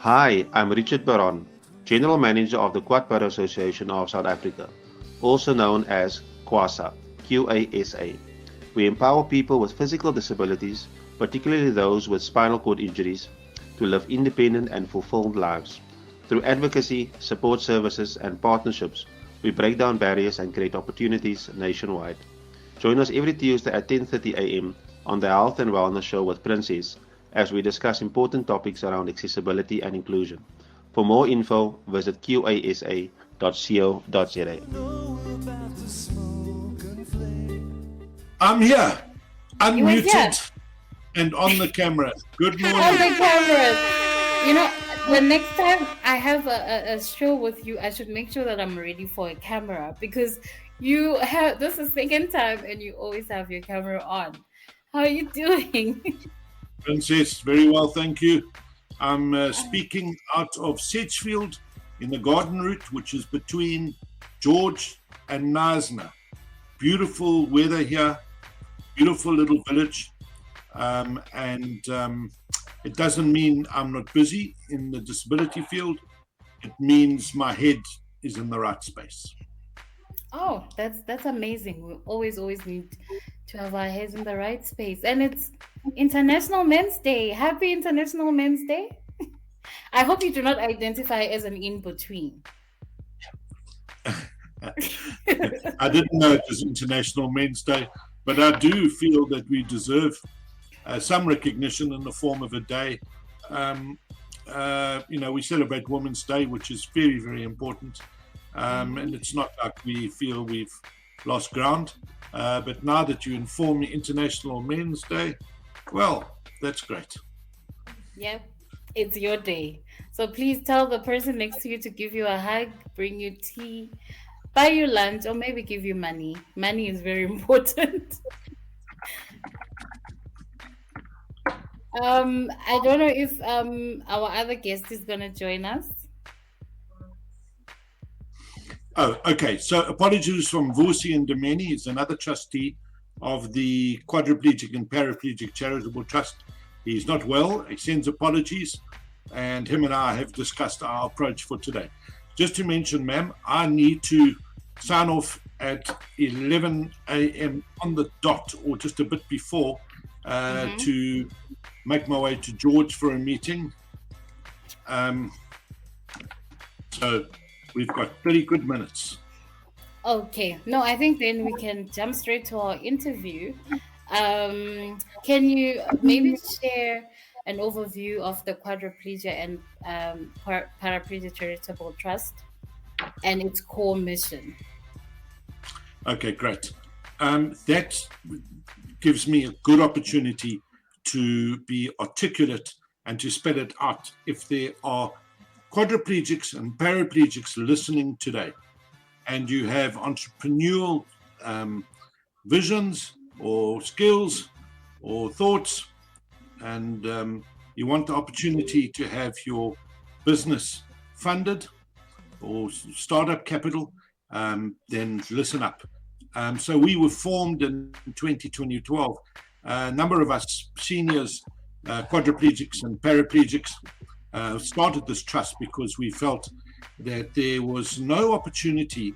Hi, I'm Richard Baron, General Manager of the Quadriplegia Association of South Africa, also known as QASA, QASA. We empower people with physical disabilities, particularly those with spinal cord injuries, to live independent and fulfilled lives. Through advocacy, support services, and partnerships, we break down barriers and create opportunities nationwide. Join us every Tuesday at 10:30 a.m. on the Health and Wellness Show with Princess as we discuss important topics around accessibility and inclusion. For more info, visit qasa.co.za. I'm here, You were here unmuted and on the camera. Good on morning. the cameras. You know, the next time I have a show with you, I should make sure that I'm ready for a camera because you have this is second time and you always have your camera on. How are you doing? Princess, very well, thank you. I'm speaking out of Sedgefield in the garden route, which is between George and Knysna. Beautiful weather here, beautiful little village. And it doesn't mean I'm not busy in the disability field. It means my head is in the right space. Oh, that's amazing. We always need to have our heads in the right space. And it's International Men's Day. Happy International Men's Day. I hope you do not identify as an in-between. I didn't know it was International Men's Day, but I do feel that we deserve some recognition in the form of a day. We celebrate Women's Day, which is very, very important. And it's not like we feel we've lost ground. But now that you inform me International Men's Day, well, that's great. Yep, it's your day. So please tell the person next to you to give you a hug, bring you tea, buy you lunch, or maybe give you money. Money is very important. I don't know if our other guest is gonna join us. Oh, okay. So apologies from Vusi and Domeni. He's another trustee of the Quadriplegic and Paraplegic Charitable Trust. He's not well. He sends apologies. And him and I have discussed our approach for today. Just to mention, ma'am, I need to sign off at 11 a.m. on the dot or just a bit before to make my way to George for a meeting. So we've got 30 good minutes. Okay. No, I think then we can jump straight to our interview. Can you maybe share an overview of the Quadriplegia and Paraplegia Charitable Trust and its core mission? Okay, great. That gives me a good opportunity to be articulate and to spell it out. If there are quadriplegics and paraplegics listening today, and you have entrepreneurial visions or skills or thoughts, and you want the opportunity to have your business funded or startup capital, then listen up. So we were formed in 2012. A number of us seniors, quadriplegics and paraplegics, started this trust because we felt that there was no opportunity,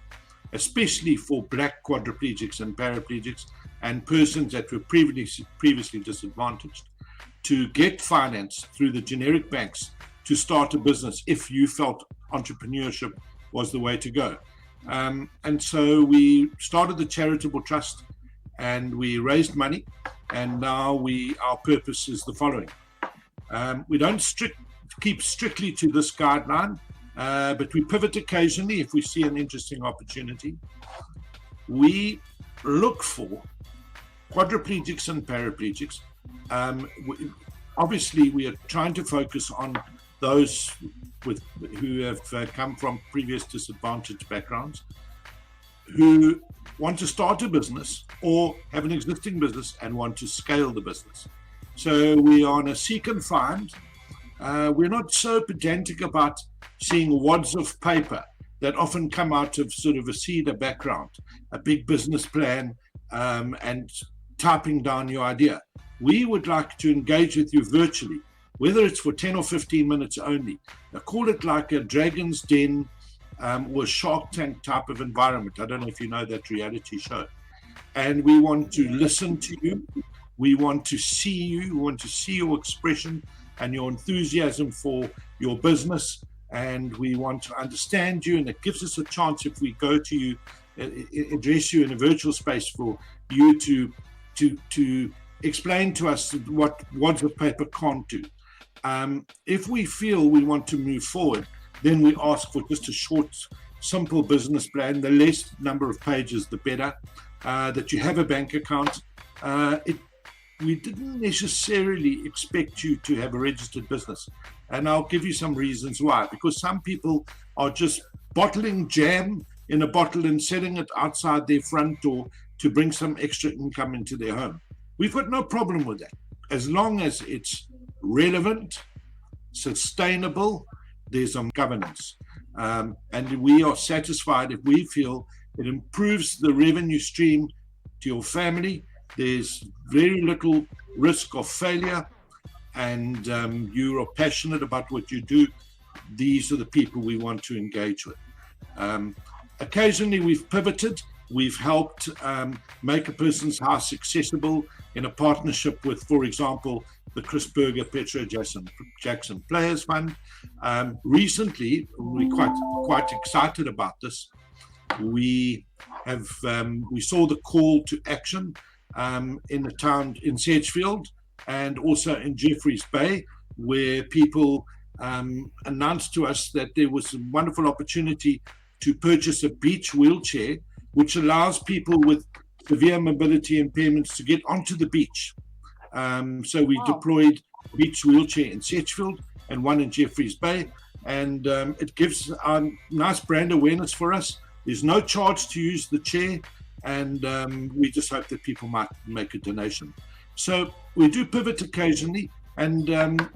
especially for Black quadriplegics and paraplegics and persons that were previously disadvantaged, to get finance through the generic banks to start a business if you felt entrepreneurship was the way to go. And so we started the charitable trust and we raised money, and now our purpose is the following. We don't keep strictly to this guideline, but we pivot occasionally if we see an interesting opportunity. We look for quadriplegics and paraplegics. Obviously, we are trying to focus on those who have come from previous disadvantaged backgrounds, who want to start a business or have an existing business and want to scale the business. So we are on a seek and find. We're not so pedantic about seeing wads of paper that often come out of sort of a CEDA background, a big business plan, and typing down your idea. We would like to engage with you virtually whether it's for 10 or 15 minutes only. I call it like a Dragon's Den or Shark Tank type of environment. I don't know if you know that reality show. And we want to listen to you. We want to see you. We want to see your expression and your enthusiasm for your business. And we want to understand you. And it gives us a chance, if we go to you, address you in a virtual space, for you to explain to us what wads of paper can't do. If we feel we want to move forward, then we ask for just a short, simple business plan. The less number of pages, the better. That you have a bank account. We didn't necessarily expect you to have a registered business. And I'll give you some reasons why. Because some people are just bottling jam in a bottle and selling it outside their front door to bring some extra income into their home. We've got no problem with that, as long as it's relevant, sustainable, there's some governance. And we are satisfied if we feel it improves the revenue stream to your family. There's very little risk of failure, and you are passionate about what you do. These are the people we want to engage with. Occasionally we've pivoted. We've helped make a person's house accessible in a partnership with, for example, the Chris Berger Petro Jackson Players Fund. Recently, we're quite excited about this. We saw the call to action in the town in Sedgefield and also in Jeffreys Bay, where people announced to us that there was a wonderful opportunity to purchase a beach wheelchair, which allows people with severe mobility impairments to get onto the beach. So we deployed a beach wheelchair in Sedgefield and one in Jeffreys Bay, and it gives a nice brand awareness for us. There's no charge to use the chair, and we just hope that people might make a donation. So we do pivot occasionally, and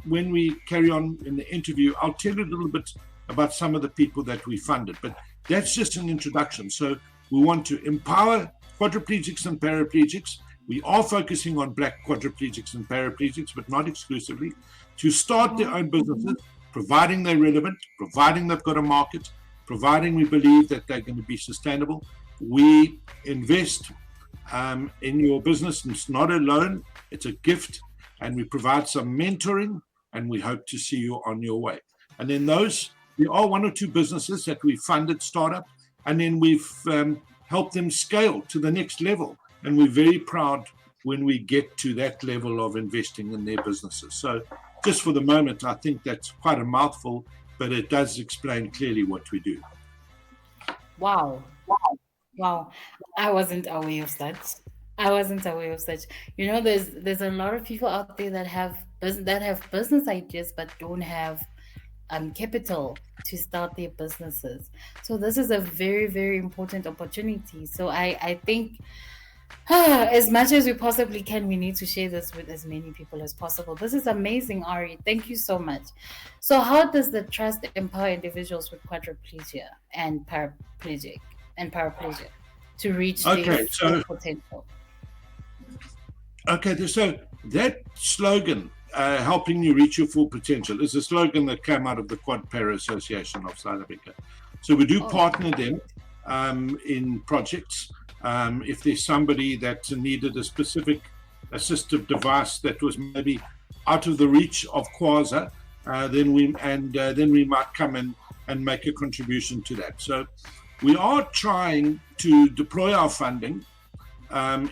when we carry on in the interview, I'll tell you a little bit about some of the people that we funded, but that's just an introduction. So we want to empower quadriplegics and paraplegics. We are focusing on Black quadriplegics and paraplegics, but not exclusively, to start their own businesses, providing they're relevant, providing they've got a market, providing we believe that they're going to be sustainable. We invest in your business. It's not a loan, it's a gift, and we provide some mentoring, and we hope to see you on your way. And then there are one or two businesses that we funded startup, and then we've helped them scale to the next level. And we're very proud when we get to that level of investing in their businesses. So just for the moment, I think that's quite a mouthful, but it does explain clearly what we do. Wow. I wasn't aware of that. You know, there's a lot of people out there that have business ideas but don't have capital to start their businesses. So this is a very, very important opportunity. So I think as much as we possibly can, we need to share this with as many people as possible. This is amazing, Ari. Thank you so much. So how does the trust empower individuals with quadriplegia and paraplegia to reach their full potential? Okay, so that slogan, helping you reach your full potential, is a slogan that came out of the Quad Para Association of South Africa. So we do partner them in projects. If there's somebody that needed a specific assistive device that was maybe out of the reach of Quasar, then we might come in and make a contribution to that. So we are trying to deploy our funding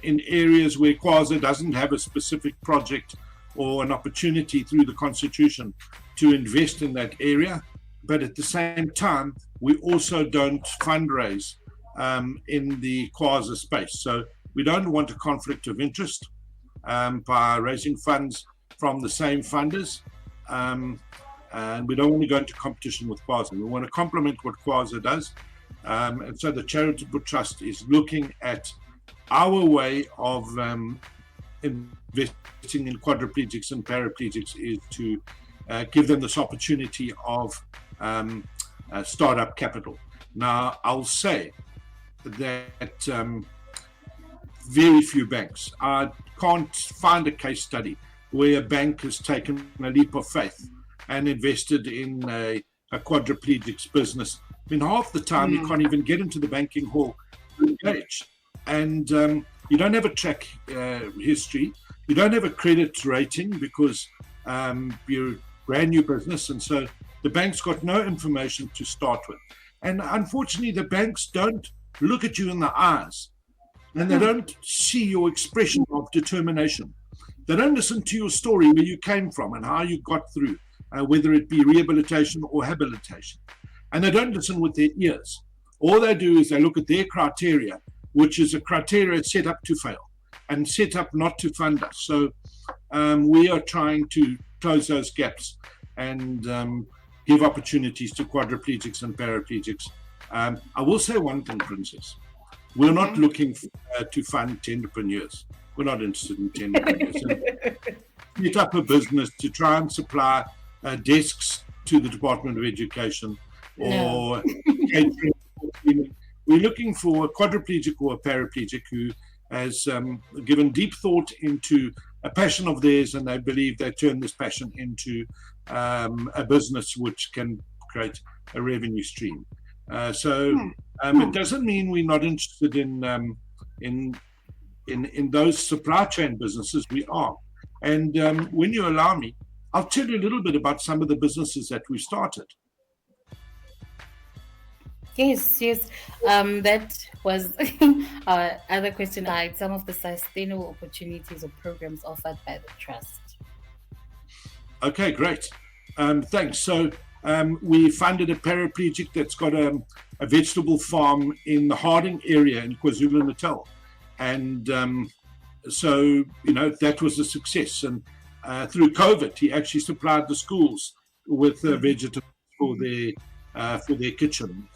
in areas where Quasar doesn't have a specific project or an opportunity through the Constitution to invest in that area. But at the same time, we also don't fundraise in the Quasar space. So we don't want a conflict of interest by raising funds from the same funders. And we don't want to go into competition with Quasar. We want to complement what Quasar does. And so the Charitable Trust is looking at our way of investing in quadriplegics and paraplegics is to give them this opportunity of startup capital. Now, I'll say that very few banks, I can't find a case study where a bank has taken a leap of faith and invested in a quadriplegic's business. I mean, half the time you can't even get into the banking hall to engage. And you don't have a track history. You don't have a credit rating because you're a brand new business. And so the bank's got no information to start with. And unfortunately, the banks don't look at you in the eyes, and they don't see your expression of determination. They don't listen to your story, where you came from and how you got through, whether it be rehabilitation or habilitation. And they don't listen with their ears. All they do is they look at their criteria, which is a criteria set up to fail and set up not to fund us. So we are trying to close those gaps and give opportunities to quadriplegics and paraplegics. I will say one thing, Princess. We're not looking to fund tenderpreneurs. We're not interested in tenderpreneurs. Set up a business to try and supply desks to the Department of Education or catering. We're looking for a quadriplegic or a paraplegic who has given deep thought into a passion of theirs, and they believe they turn this passion into a business which can create a revenue stream. It doesn't mean we're not interested in those supply chain businesses. We are. And when you allow me, I'll tell you a little bit about some of the businesses that we started. Yes. That was our other question. Some of the sustainable opportunities or programs offered by the trust. Okay, great. Thanks. So we funded a paraplegic that's got a vegetable farm in the Harding area in KwaZulu-Natal. And that was a success. And through COVID, he actually supplied the schools with vegetables for their kitchen.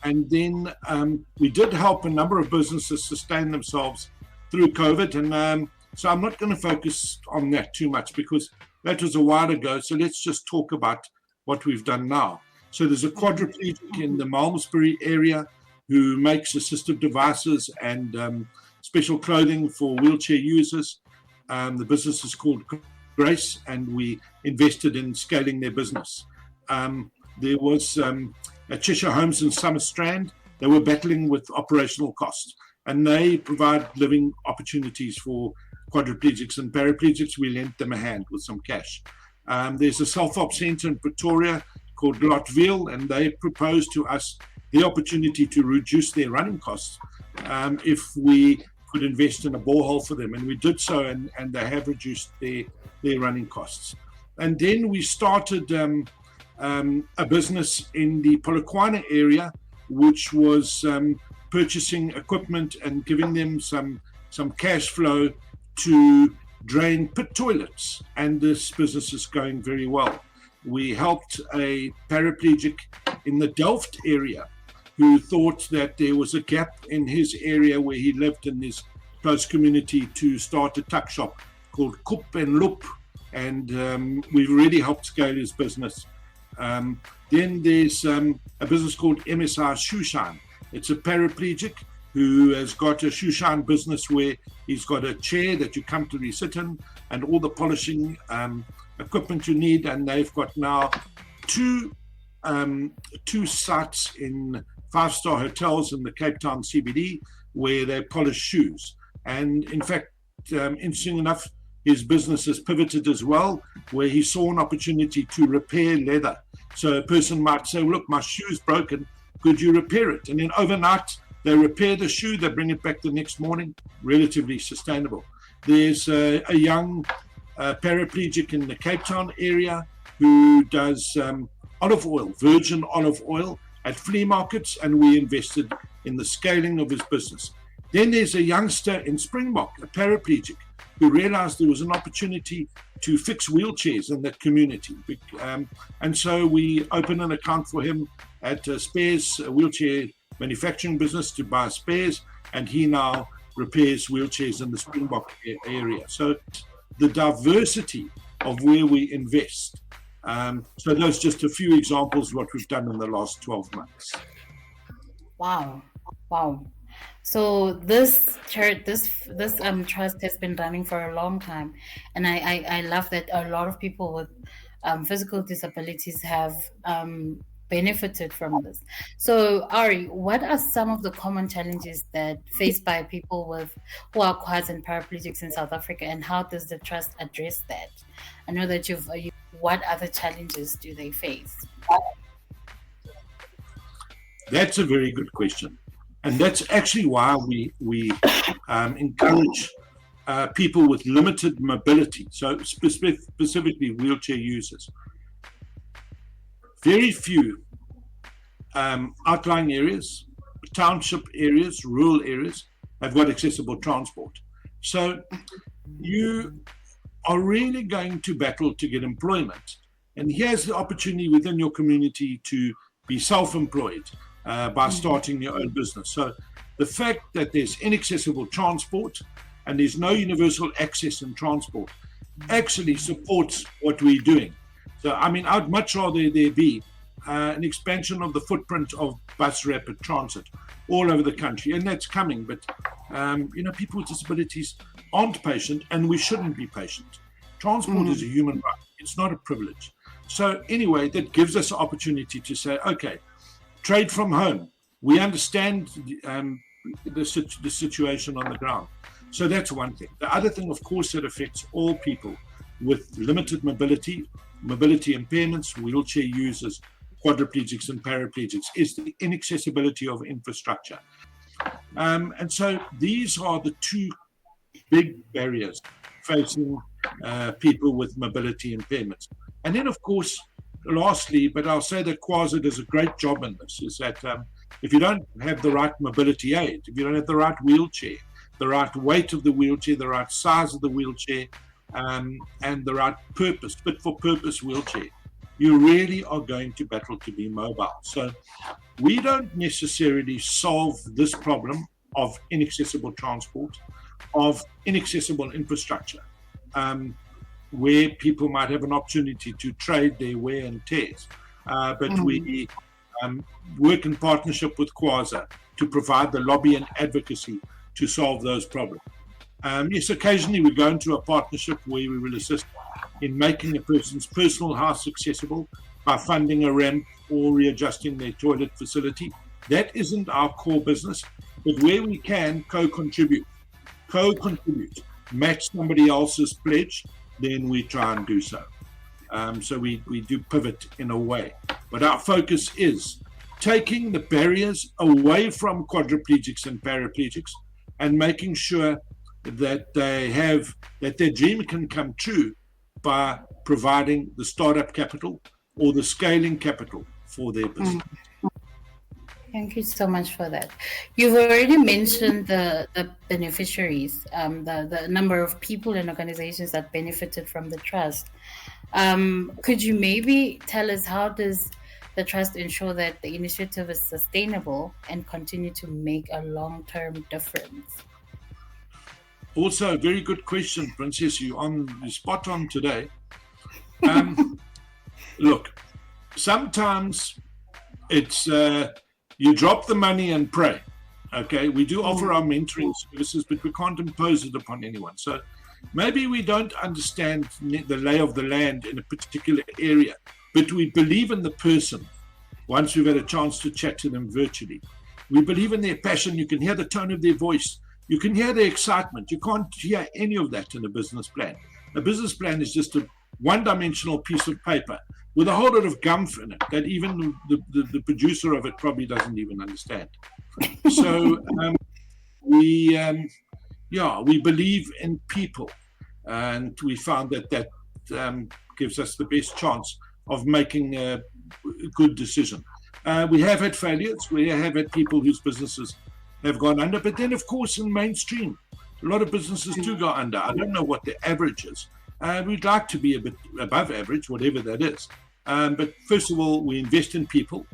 And then we did help a number of businesses sustain themselves through COVID. And so I'm not going to focus on that too much because that was a while ago. So let's just talk about what we've done now. So there's a quadriplegic in the Malmesbury area who makes assistive devices and special clothing for wheelchair users. The business is called Grace, and we invested in scaling their business. There was at Cheshire Homes in Summerstrand. They were battling with operational costs, and they provide living opportunities for quadriplegics and paraplegics. We lent them a hand with some cash. There's a self-op centre in Pretoria called Lotville, and they proposed to us the opportunity to reduce their running costs if we could invest in a borehole for them. And we did so, and they have reduced their running costs. And then we started a business in the Polokwane area, which was purchasing equipment and giving them some cash flow to drain pit toilets. And this business is going very well. We helped a paraplegic in the Delft area who thought that there was a gap in his area where he lived in his close community to start a tuck shop called Koop and Loop. And we've really helped scale his business. Then there's a business called MSR Shoeshine. It's a paraplegic who has got a shoeshine business where he's got a chair that you comfortably sit in and all the polishing equipment you need. And they've got now two sites in 5-star hotels in the Cape Town CBD where they polish shoes. And in fact, interesting enough, his business has pivoted as well, where he saw an opportunity to repair leather. So a person might say, look, my shoe's broken, could you repair it? And then overnight, they repair the shoe, they bring it back the next morning, relatively sustainable. There's a young paraplegic in the Cape Town area who does olive oil, virgin olive oil at flea markets, and we invested in the scaling of his business. Then there's a youngster in Springbok, a paraplegic, who realized there was an opportunity to fix wheelchairs in that community. And so we opened an account for him at Spares, a wheelchair manufacturing business, to buy spares, and he now repairs wheelchairs in the Springbok area. So the diversity of where we invest. So those just a few examples of what we've done in the last 12 months. Wow. So this church, this trust has been running for a long time, and I love that a lot of people with physical disabilities have benefited from this. So Ari, what are some of the common challenges that faced by people with who are quads and paraplegics in South Africa, and how does the trust address that? I know that what other challenges do they face? That's a very good question. And that's actually why we encourage people with limited mobility, so specifically wheelchair users. Very few outlying areas, township areas, rural areas have got accessible transport. So you are really going to battle to get employment. And here's the opportunity within your community to be self-employed by starting your own business. So the fact that there's inaccessible transport and there's no universal access in transport actually supports what we're doing. So, I mean, I'd much rather there be an expansion of the footprint of bus rapid transit all over the country, and that's coming. But, people with disabilities aren't patient, and we shouldn't be patient. Transport is a human right. It's not a privilege. So anyway, that gives us an opportunity to say, okay, trade from home. We understand the situation on the ground. So that's one thing. The other thing, of course, that affects all people with limited mobility impairments, wheelchair users, quadriplegics and paraplegics, is the inaccessibility of infrastructure. And so these are the two big barriers facing people with mobility impairments. And then, of course, lastly, but I'll say that Quasar does a great job in this, is that if you don't have the right mobility aid, if you don't have the right wheelchair, the right weight of the wheelchair, the right size of the wheelchair, and the right purpose, fit for purpose wheelchair, you really are going to battle to be mobile. So we don't necessarily solve this problem of inaccessible transport, of inaccessible infrastructure, where people might have an opportunity to trade their wear and tears. But we work in partnership with Quasar to provide the lobby and advocacy to solve those problems. Yes, occasionally we go into a partnership where we will assist in making a person's personal house accessible by funding a ramp or readjusting their toilet facility. That isn't our core business, but where we can co-contribute, match somebody else's pledge, then we try and do so. So we do pivot in a way. But our focus is taking the barriers away from quadriplegics and paraplegics and making sure that their dream can come true by providing the startup capital or the scaling capital for their business. Thank you so much for that. You've already mentioned the beneficiaries, the number of people and organizations that benefited from the trust. Could you maybe tell us, how does the trust ensure that the initiative is sustainable and continue to make a long-term difference? Also, a very good question, Princess. You're spot on today. Look, sometimes it's you drop the money and pray. Okay, we do offer our mentoring services, but we can't impose it upon anyone. So maybe we don't understand the lay of the land in a particular area, but we believe in the person once we've had a chance to chat to them virtually. We believe in their passion. You can hear the tone of their voice. You can hear their excitement. You can't hear any of that in a business plan. A business plan is just a one-dimensional piece of paper with a whole lot of gumph in it that even the producer of it probably doesn't even understand. So we believe in people, and we found that gives us the best chance of making a good decision. We have had failures. We have had people whose businesses have gone under, but then of course in mainstream, a lot of businesses do go under. I don't know what the average is. We'd like to be a bit above average, whatever that is. But first of all, we invest in people,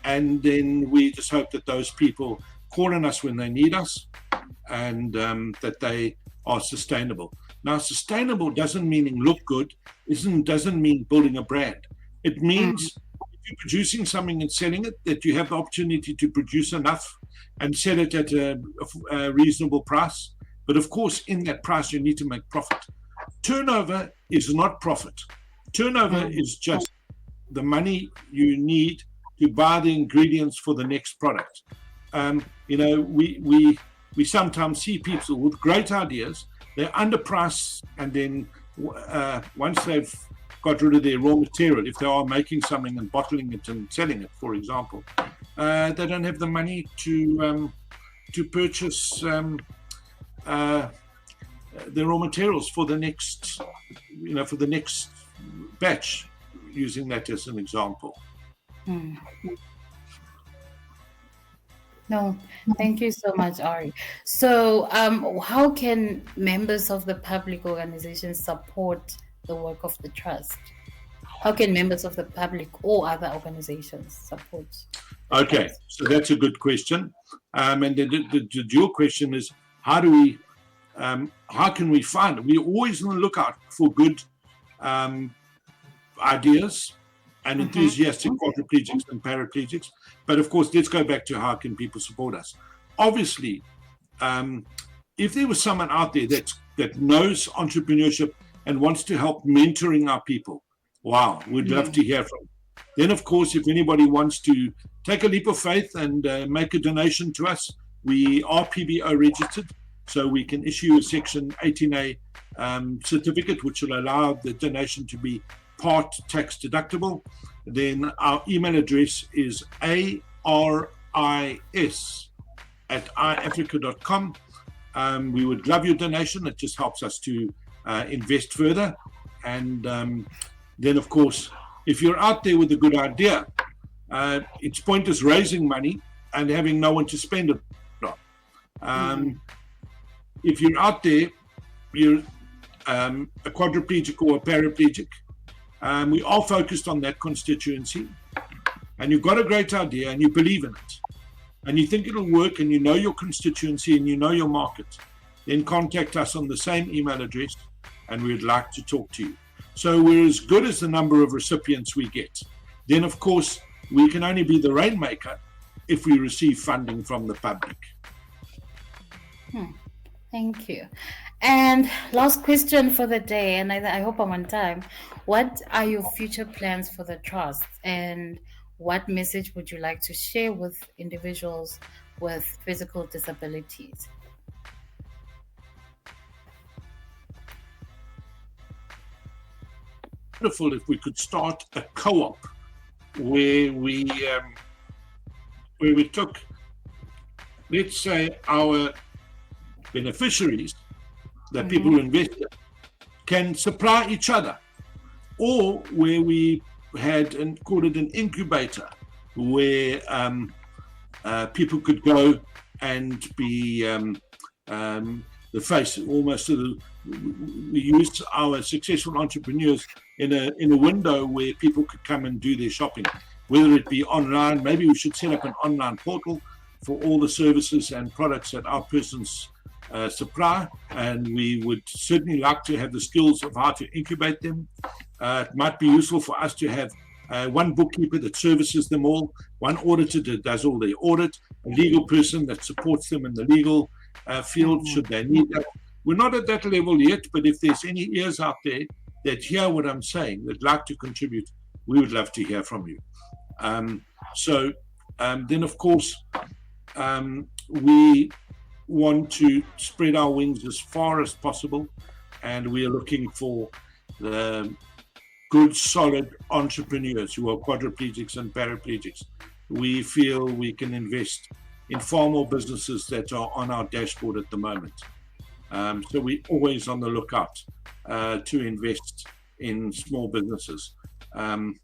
and then we just hope that those people call on us when they need us, and that they are sustainable. Now, sustainable doesn't mean look good, doesn't mean building a brand. It means if you're producing something and selling it, that you have the opportunity to produce enough and sell it at a reasonable price. But of course, in that price, you need to make profit. Turnover is not profit. Turnover is just the money you need to buy the ingredients for the next product. We sometimes see people with great ideas, they're underpriced, and then once they've got rid of their raw material, if they are making something and bottling it and selling it, for example, they don't have the money to purchase the raw materials for the next, batch, using that as an example. No, thank you so much, Ari. So, how can members of the public organizations support the work of the trust? How can members of the public or other organizations support? Okay, so that's a good question. And the dual question is, how can we find it? We're always on the lookout for good ideas and enthusiastic quadriplegics and paraplegics. But of course, let's go back to how can people support us. Obviously, if there was someone out there that knows entrepreneurship and wants to help mentoring our people, wow, we'd love to hear from them. Then, of course, if anybody wants to take a leap of faith and make a donation to us, we are PBO registered, so we can issue a Section 18A certificate, which will allow the donation to be part tax deductible. Then our email address is aris@iafrica.com. We would love your donation. It just helps us to invest further. And then, of course, if you're out there with a good idea, it's pointless raising money and having no one to spend it on. If you're out there, you're a quadriplegic or a paraplegic, we are focused on that constituency, and you've got a great idea and you believe in it, and you think it'll work, and you know your constituency and you know your market, then contact us on the same email address and we'd like to talk to you. So we're as good as the number of recipients we get. Then, of course, we can only be the rainmaker if we receive funding from the public. Thank you. And last question for the day, and I hope I'm on time. What are your future plans for the trust, and what message would you like to share with individuals with physical disabilities? Wonderful if we could start a co-op where we took, let's say, our beneficiaries, the people who invested, can supply each other, or where we had and called it an incubator, where people could go and be the face, almost sort of. We used our successful entrepreneurs in a window where people could come and do their shopping, whether it be online. Maybe we should set up an online portal for all the services and products that our persons supply, and we would certainly like to have the skills of how to incubate them. It might be useful for us to have one bookkeeper that services them all, one auditor that does all their audit, a legal person that supports them in the legal field should they need that. We're not at that level yet, but if there's any ears out there that hear what I'm saying, that'd like to contribute, we would love to hear from you. Then, of course, we want to spread our wings as far as possible, and we are looking for the good, solid entrepreneurs who are quadriplegics and paraplegics. We feel we can invest in far more businesses that are on our dashboard at the moment. So we're always on the lookout to invest in small businesses. And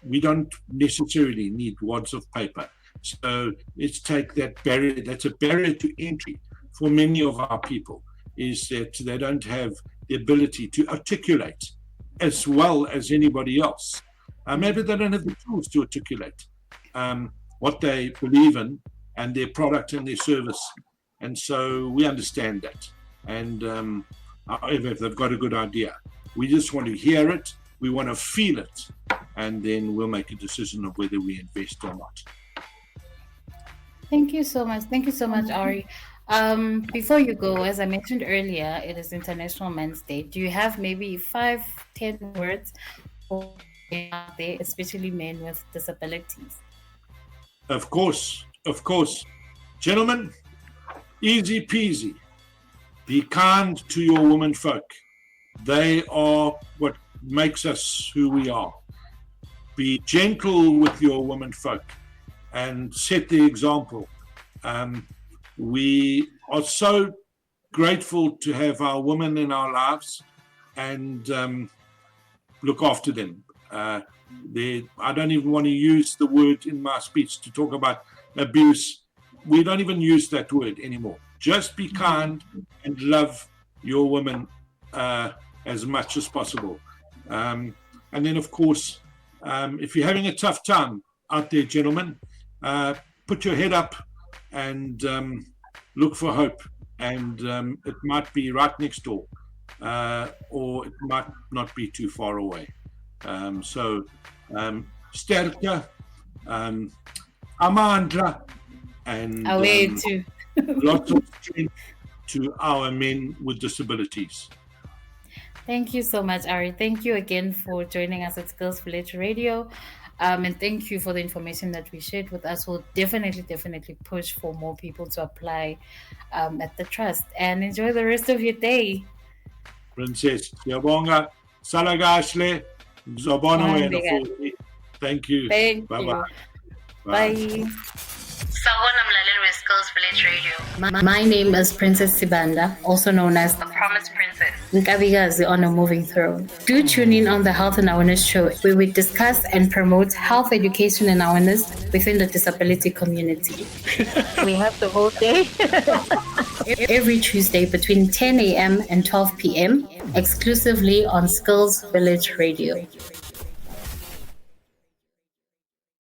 we don't necessarily need wads of paper. So let's take that barrier. That's a barrier to entry for many of our people, is that they don't have the ability to articulate as well as anybody else. Maybe they don't have the tools to articulate what they believe in and their product and their service. And so we understand that. And however, if they've got a good idea, we just want to hear it, we want to feel it, and then we'll make a decision of whether we invest or not. Thank you so much. Thank you so much, Ari. Before you go, as I mentioned earlier, it is International Men's Day. Do you have maybe 5, 10 words for men out there, especially men with disabilities? Of course, of course. Gentlemen, easy peasy. Be kind to your women folk. They are what makes us who we are. Be gentle with your women folk and set the example. We are so grateful to have our women in our lives and look after them. I don't even want to use the word in my speech to talk about abuse. We don't even use that word anymore. Just be kind and love your women as much as possible. And then, of course, if you're having a tough time out there, gentlemen, put your head up and look for hope. And it might be right next door, or it might not be too far away. Sterke, Amandla, and lots of strength to our men with disabilities. Thank you so much, Ari. Thank you again for joining us at Skills Village Radio. And thank you for the information that we shared with us. We'll definitely push for more people to apply at the trust. And enjoy the rest of your day. Princess, Yabonga, Salagashle, Zobono, and thank you. Bye-bye. Bye. My name is Princess Sibanda, also known as the Promised Princess, Nkabikazi on a moving throne. Do tune in on the Health and Awareness Show, where we discuss and promote health education and awareness within the disability community. We have the whole day. Every Tuesday between 10 a.m. and 12 p.m., exclusively on Skills Village Radio.